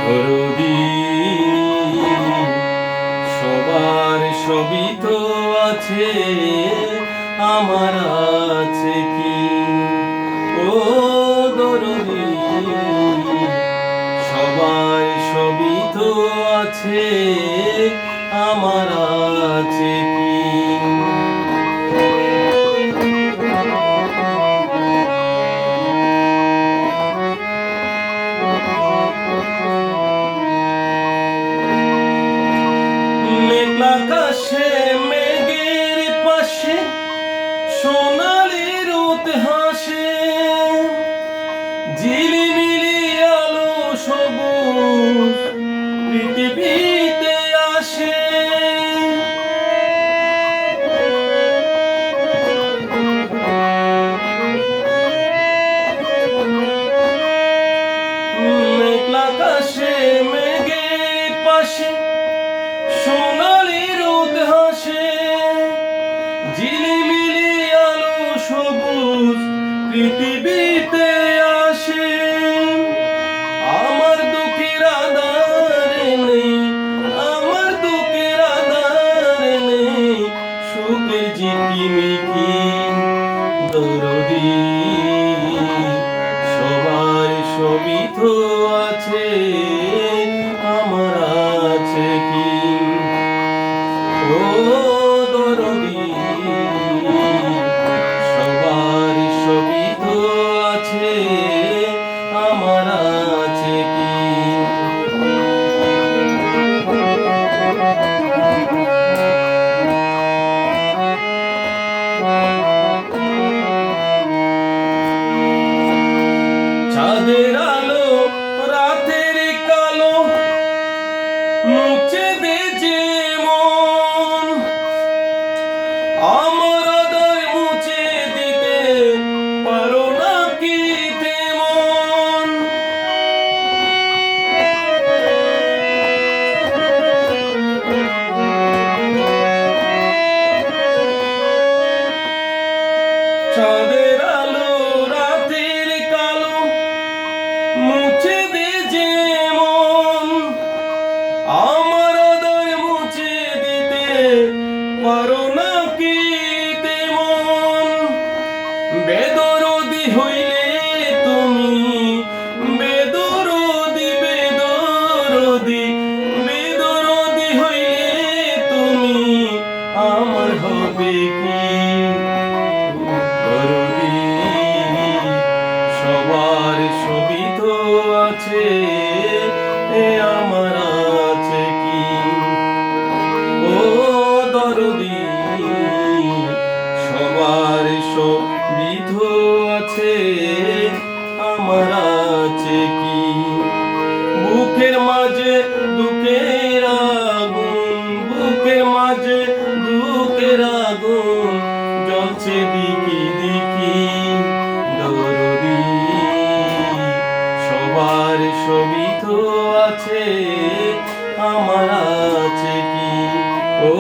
দরদি সবার সবই তো আছে, আমার আছে কি? ও দরদি সবার সবই তো আছে, আমার আছে কি? আকাশে মেঘের পাশে সোনালি রোদ হাসে, ঝিলিমিলি আলো সবুজ পৃথিবীতে আসে। মেঘলা আকাশে মেঘের পাশে সোনালি রোদ হাসে, ঝিলিমিলি আলো সবুজ পৃথিবীতে আসে। আমার দুঃখের আধারে নেই, আমার দুঃখের আধারে নেই সুখের ঝিকিমিকি। দরদি সবার সবই তো আছে, আমার আছে কি? ও দরদি সবার সবই তো আছে, আমার আছে কি? চাঁদের আলো রাতের কালো মুছে দে যে মন, আমার আদায় মুছে দিতে পারো না কি তেমন? চাঁদের আলো রাতের কালো মুছে দে যে মন, আমার আদায় মুছে দিতে পারো না কি তেমন? বেদরদি হইলে তুমি, বেদরদি বেদরদি বেদরদি হইলে তুমি আমার হবে কি? দরদি সবার সবই তো আছে, আমার আছে কি? ও দরদি সবার সবই তো আছে, আমার আছে কি? বুকের মাঝে দুঃখের আগুন, বুকের মাঝে দুঃখের আগুন জ্বলছে দিকি দিকি। দরদি সবার সবই তো আছে, আমার আছে কি? ও